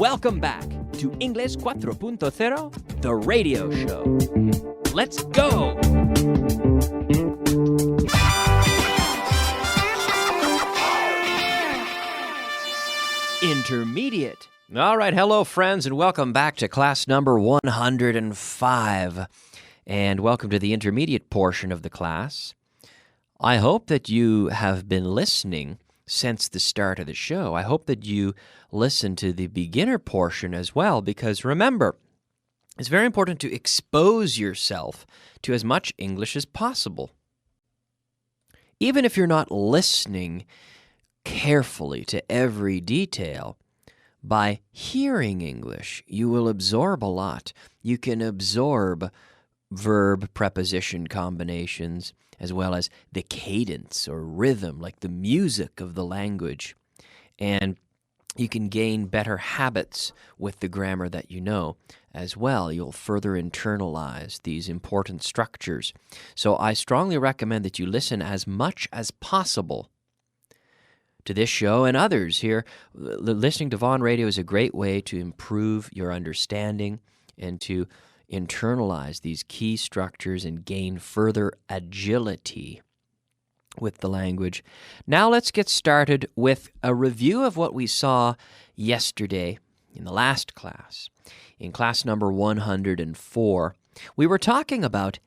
Welcome back to Inglés 4.0, the radio show. Let's go! Intermediate. All right, hello friends, and welcome back to class number 105. And welcome to the intermediate portion of the class. I hope that you have been listening since the start of the show. I hope that you listen to the beginner portion as well, because remember, it's very important to expose yourself to as much English as possible. Even if you're not listening carefully to every detail, by hearing English, you will absorb a lot. You can absorb verb preposition combinations, as well as the cadence or rhythm, like the music of the language. And you can gain better habits with the grammar that you know as well. You'll further internalize these important structures. So I strongly recommend that you listen as much as possible to this show and others here. Listening to Vaughan Radio is a great way to improve your understanding and to internalize these key structures and gain further agility with the language. Now let's get started with a review of what we saw yesterday in the last class. In class number 104, we were talking about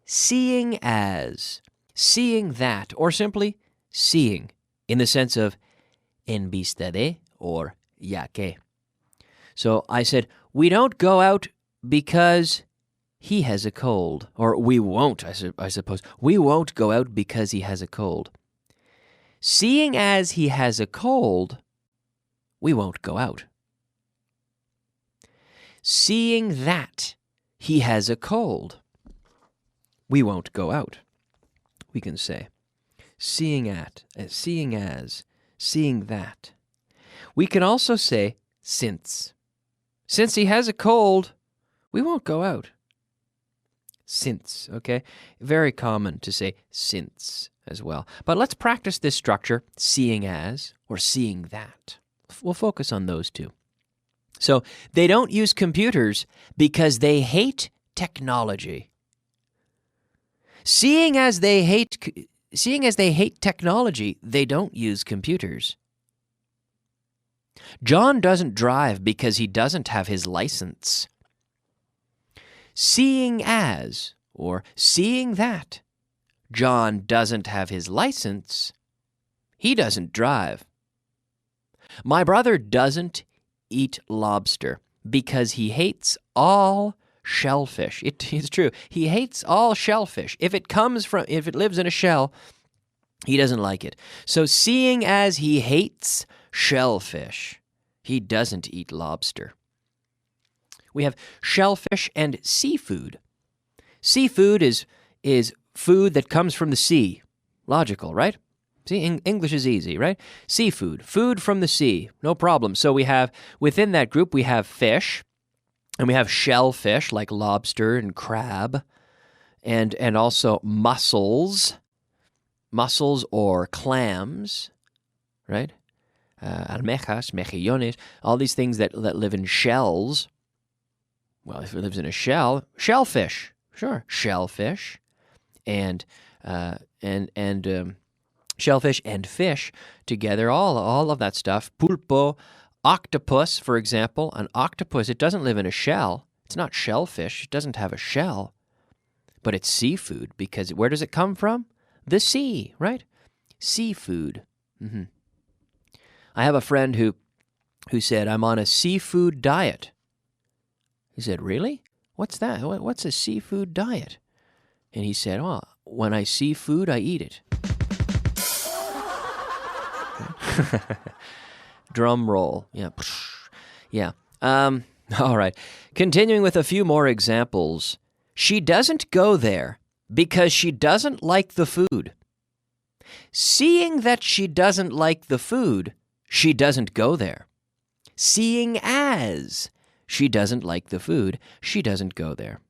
seeing as, seeing that, or simply seeing in the sense of en vista de or ya que. So I said, we don't go out because he has a cold. Or we won't, I suppose. We won't go out because he has a cold. Seeing as he has a cold, we won't go out. Seeing that he has a cold, we won't go out. We can say, seeing as, seeing that. We can also say, since. Since he has a cold, we won't go out. Since, okay? Very common to say since as well. But let's practice this structure, seeing as or seeing that. We'll focus on those two. So, they don't use computers because they hate technology. Seeing as they hate technology, they don't use computers. John doesn't drive because he doesn't have his license. Seeing as, or seeing that, John doesn't have his license, he doesn't drive. My brother doesn't eat lobster because he hates all shellfish. It's true. He hates all shellfish. If it lives in a shell, he doesn't like it. So seeing as he hates shellfish, he doesn't eat lobster. We have shellfish and seafood. Seafood is food that comes from the sea. Logical, right? See, English is easy, right? Seafood, food from the sea, no problem. So we have, within that group, we have fish, and we have shellfish like lobster and crab, and also mussels or clams, right? Almejas, mejillones, all these things that live in shells. Well, if it lives in a shell, shellfish, sure, shellfish, and shellfish and fish together, all of that stuff. Pulpo, octopus, for example. An octopus, it doesn't live in a shell. It's not shellfish. It doesn't have a shell. But it's seafood because where does it come from? The sea, right? Seafood. Mm-hmm. I have a friend who said, I'm on a seafood diet. He said, really? What's that? What's a seafood diet? And he said, well, when I see food, I eat it. Drum roll. Yeah. Yeah. All right. Continuing with a few more examples. She doesn't go there because she doesn't like the food. Seeing that she doesn't like the food, she doesn't go there. Seeing as she doesn't like the food, she doesn't go there.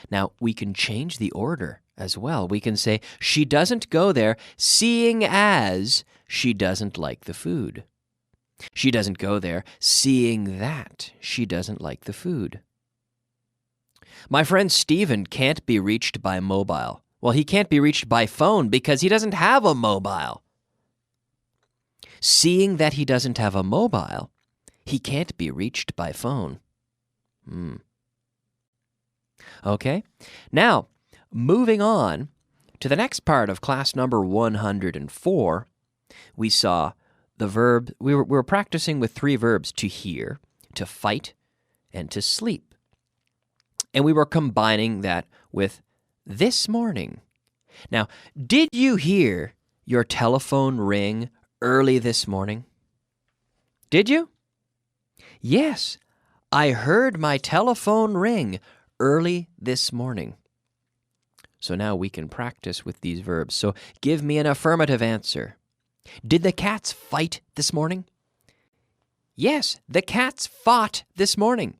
Now, we can change the order as well. We can say, she doesn't go there seeing as she doesn't like the food. She doesn't go there. Seeing that, she doesn't like the food. My friend Steven can't be reached by mobile. Well, he can't be reached by phone because he doesn't have a mobile. Seeing that he doesn't have a mobile, he can't be reached by phone. Okay, now, moving on to the next part of class number 104, we saw the verb, we were practicing with 3 verbs: to hear, to fight, and to sleep. And we were combining that with this morning. Now, did you hear your telephone ring early this morning? Did you? Yes, I heard my telephone ring early this morning. So now we can practice with these verbs. So give me an affirmative answer. Did the cats fight this morning? Yes, the cats fought this morning.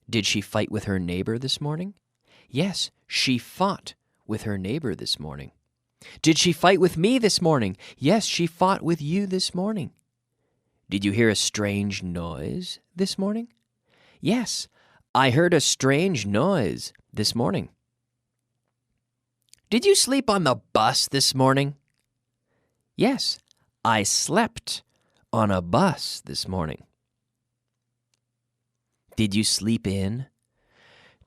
Did she fight with her neighbor this morning? Yes, she fought with her neighbor this morning. Did she fight with me this morning? Yes, she fought with you this morning. Did you hear a strange noise this morning? Yes, I heard a strange noise this morning. Did you sleep on the bus this morning? Yes, I slept on a bus this morning. Did you sleep in?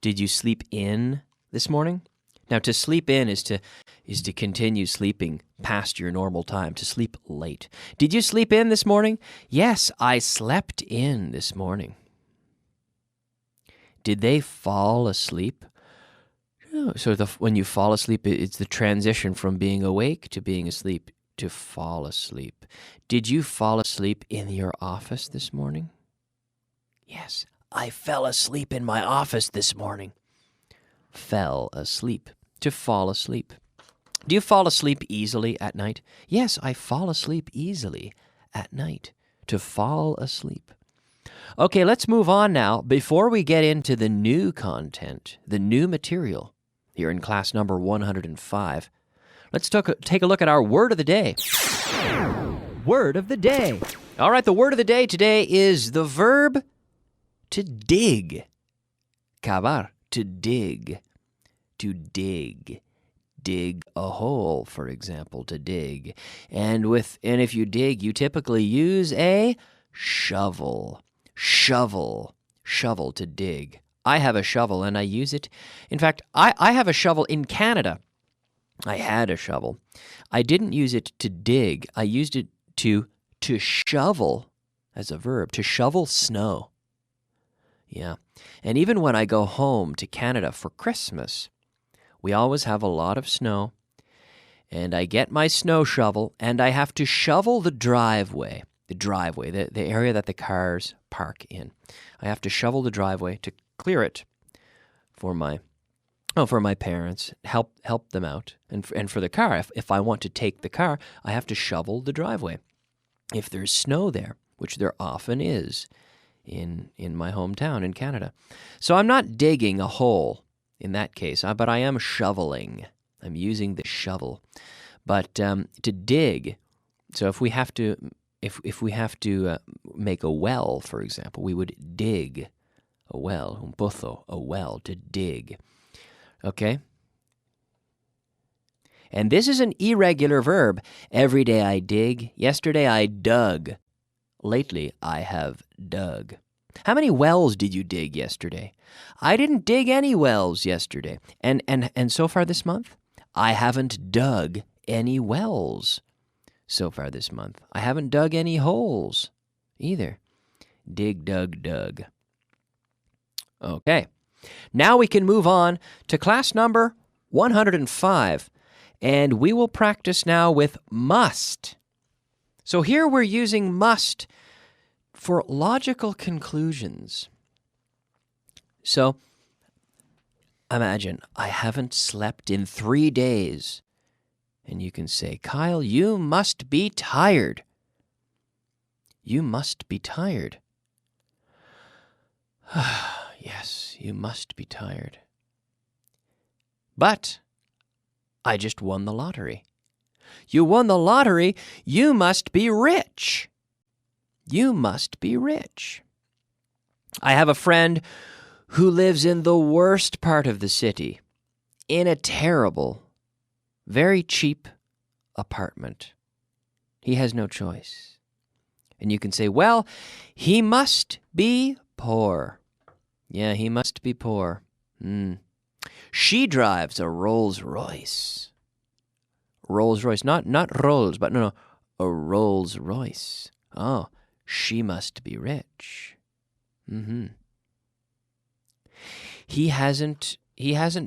Did you sleep in this morning? Now, to sleep in is to continue sleeping past your normal time, to sleep late. Did you sleep in this morning? Yes, I slept in this morning. Did they fall asleep? So when you fall asleep, it's the transition from being awake to being asleep to fall asleep. Did you fall asleep in your office this morning? Yes, I fell asleep in my office this morning. Fell asleep, to fall asleep. Do you fall asleep easily at night? Yes, I fall asleep easily at night, to fall asleep. Okay, let's move on now. Before we get into the new content, the new material here in class number 105, let's take a look at our word of the day. Word of the day. All right, the word of the day today is the verb to dig. Cavar, to dig. To dig. Dig a hole, for example, to dig. And if you dig, you typically use a shovel. Shovel to dig. I have a shovel and I use it. In fact, I have a shovel in Canada. I had a shovel. I didn't use it to dig. I used it to shovel as a verb, to shovel snow. Yeah. And even when I go home to Canada for Christmas, we always have a lot of snow. And I get my snow shovel and I have to shovel the driveway. The area that the cars park in. I have to shovel the driveway to clear it for my parents, help them out, and for the car. If I want to take the car, I have to shovel the driveway. If there's snow there, which there often is in my hometown in Canada. So I'm not digging a hole in that case, but I am shoveling. I'm using the shovel. But to dig, so if we have to make a well, for example, we would dig a well, un pozo, a well, to dig. Okay? And this is an irregular verb. Every day I dig. Yesterday I dug. Lately I have dug. How many wells did you dig yesterday? I didn't dig any wells yesterday. And so far this month, I haven't dug any wells. So far this month, I haven't dug any holes either. Dig, dug. Okay. Now we can move on to class number 105, and we will practice now with must. So here we're using must for logical conclusions. So imagine, I haven't slept in 3 days. And you can say, Kyle, you must be tired. You must be tired. Yes, you must be tired. But I just won the lottery. You won the lottery. You must be rich. You must be rich. I have a friend who lives in the worst part of the city, in a terrible, very cheap apartment. He has no choice. And you can say, well, he must be poor. Yeah, he must be poor. She drives a Rolls Royce. Rolls Royce, not Rolls, but no, a Rolls Royce. Oh, she must be rich. He hasn't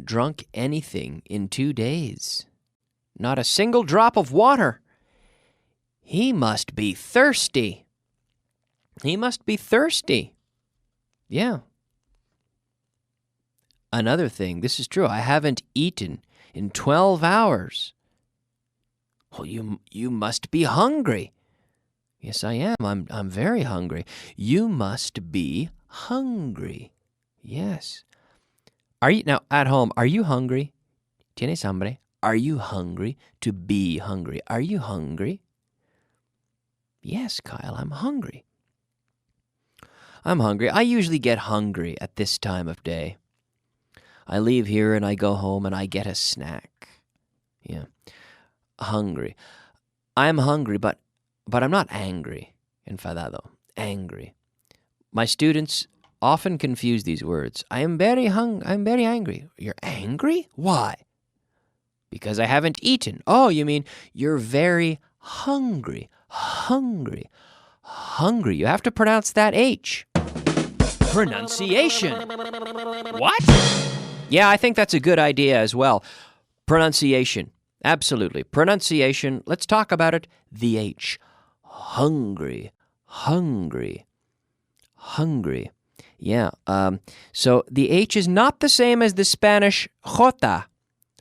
drunk anything in 2 days. Not a single drop of water. He must be thirsty. He must be thirsty. Yeah. Another thing, this is true, I haven't eaten in 12 hours. Well, you must be hungry. Yes, I am. I'm very hungry. You must be hungry. Yes. Now at home, are you hungry? ¿Tienes hambre? Are you hungry? To be hungry. Are you hungry? Yes, Kyle, I'm hungry. I'm hungry. I usually get hungry at this time of day. I leave here and I go home and I get a snack. Yeah. Hungry. I'm hungry, but I'm not angry. Enfadado. Angry. My students often confuse these words. I'm very angry. You're angry? Why? Because I haven't eaten. Oh, you mean you're very hungry. Hungry. Hungry. You have to pronounce that H. Pronunciation. What? Yeah, I think that's a good idea as well. Pronunciation. Absolutely. Pronunciation. Let's talk about it. The H. Hungry. Hungry. Hungry. Yeah. So the H is not the same as the Spanish J,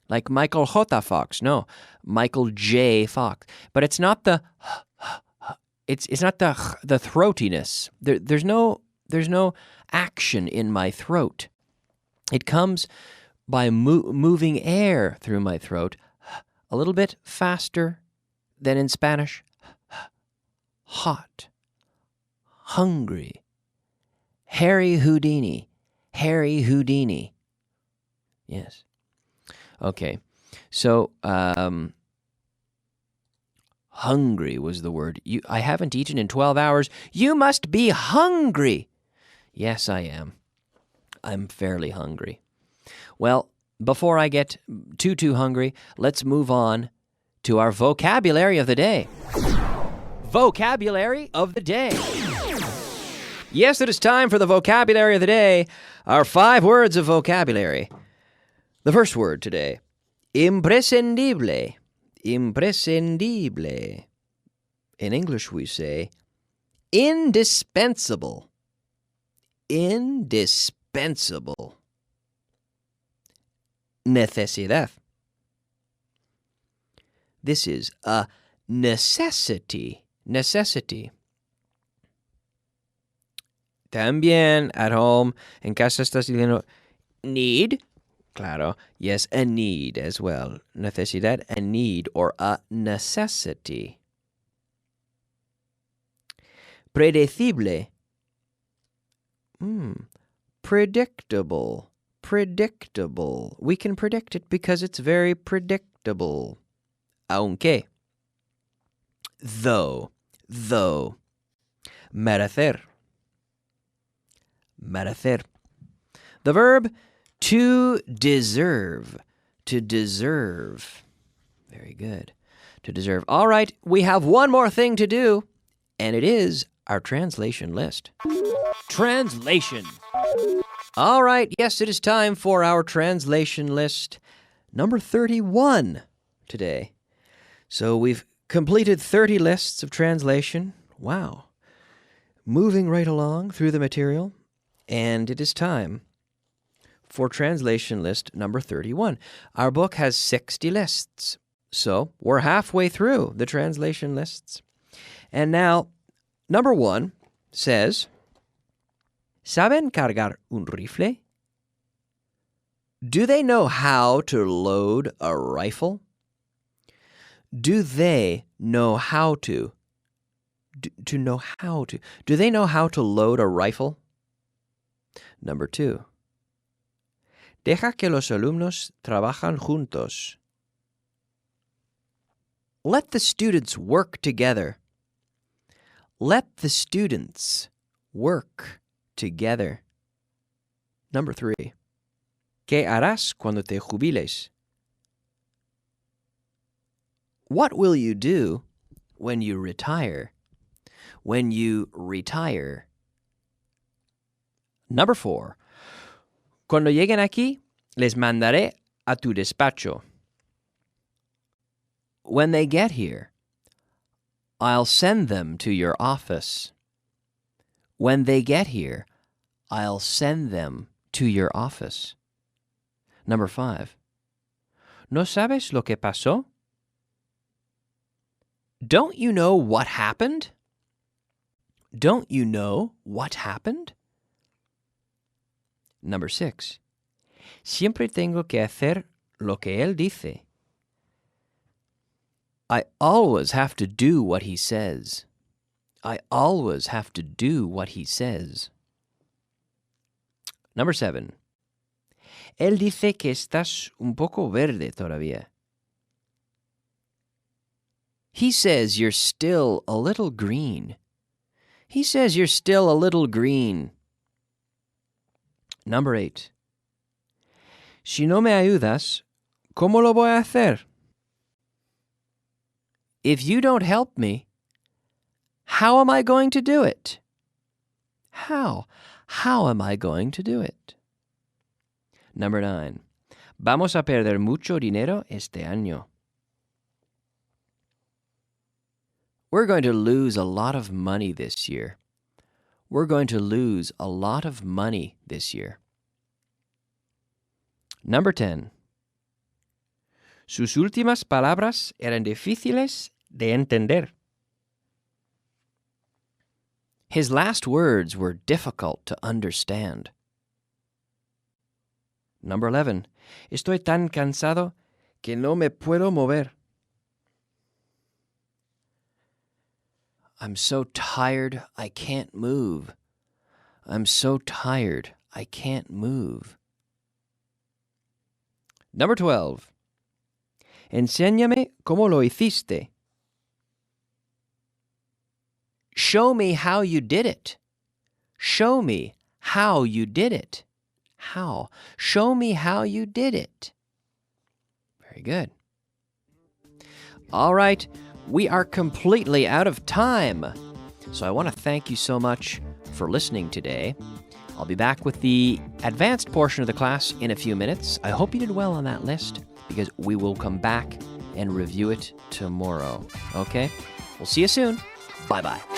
like Michael J. Fox. No, Michael J. Fox. But it's not the. It's not the throatiness. There's no action in my throat. It comes by moving air through my throat a little bit faster than in Spanish. Hot. Hungry. Harry Houdini. Harry Houdini. Yes. Okay. So, hungry was the word. I haven't eaten in 12 hours. You must be hungry. Yes, I am. I'm fairly hungry. Well, before I get too hungry, let's move on to our vocabulary of the day. Vocabulary of the day. Yes, it is time for the vocabulary of the day. Our 5 words of vocabulary. The first word today, imprescindible. Imprescindible. In English we say indispensable. Indispensable. Necesidad. This is a necessity. Necessity. También at home, en casa estás diciendo need. Claro. Yes, a need as well. Necesidad, a need, or a necessity. Predecible. Predictable. Predictable. We can predict it because it's very predictable. Aunque. Though. Though. Merecer. Merecer. The verb to deserve. To deserve. Very good. To deserve. All right, we have one more thing to do, and it is our translation list. Translation. All right, yes, it is time for our translation list, number 31 today. So we've completed 30 lists of translation. Wow. Moving right along through the material, and it is time for translation list number 31. Our book has 60 lists, so we're halfway through the translation lists. And now, number 1 says, ¿Saben cargar un rifle? Do they know how to load a rifle? Do they know how to? To know how to. Do they know how to load a rifle? Number 2. Deja que los alumnos trabajan juntos. Let the students work together. Let the students work together. Number 3. ¿Qué harás cuando te jubiles? What will you do when you retire? When you retire. Number 4. Cuando lleguen aquí, les mandaré a tu despacho. When they get here, I'll send them to your office. When they get here, I'll send them to your office. Number 5. ¿No sabes lo que pasó? Don't you know what happened? Don't you know what happened? Number 6. Siempre tengo que hacer lo que él dice. I always have to do what he says. I always have to do what he says. Number 7. Él dice que estás un poco verde todavía. He says you're still a little green. He says you're still a little green. Number 8. Si no me ayudas, ¿cómo lo voy a hacer? If you don't help me, how am I going to do it? How? How am I going to do it? Number 9. Vamos a perder mucho dinero este año. We're going to lose a lot of money this year. We're going to lose a lot of money this year. Number 10. Sus últimas palabras eran difíciles de entender. His last words were difficult to understand. Number 11. Estoy tan cansado que no me puedo mover. I'm so tired I can't move. I'm so tired I can't move. Number 12. Enséñame cómo lo hiciste. Show me how you did it. Show me how you did it. How? Show me how you did it. Very good. All right, we are completely out of time. So I want to thank you so much for listening today. I'll be back with the advanced portion of the class in a few minutes. I hope you did well on that list because we will come back and review it tomorrow. Okay? We'll see you soon. Bye-bye.